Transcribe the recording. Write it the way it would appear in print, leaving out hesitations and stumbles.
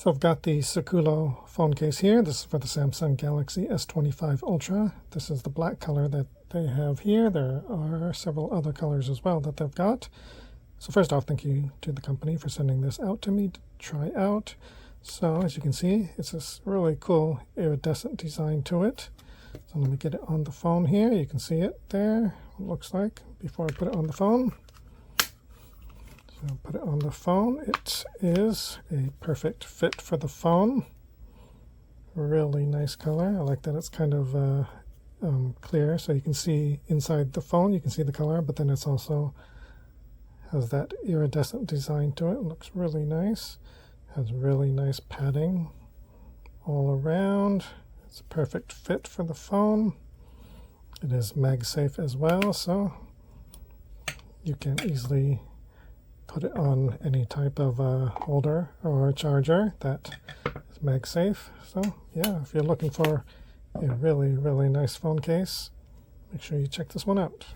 So I've got the Sekulo phone case here. This is for the Samsung Galaxy S25 Ultra. This is the black color that they have here. There are several other colors as well that they've got. So first off, thank you to the company for sending this out to me to try out. So as you can see, it's this really cool iridescent design to it. So let me get it on the phone here. You can see it there, it looks like, before I put it on the phone. So I'll put it on the phone. It is a perfect fit for the phone. Really nice color. I like that it's kind of clear, so you can see inside the phone, you can see the color, but then it's also has that iridescent design to it. It looks really nice. Has really nice padding all around. It's a perfect fit for the phone. It is MagSafe as well, so you can easily put it on any type of holder or charger that is MagSafe. So yeah, if you're looking for a really nice phone case, make sure you check this one out.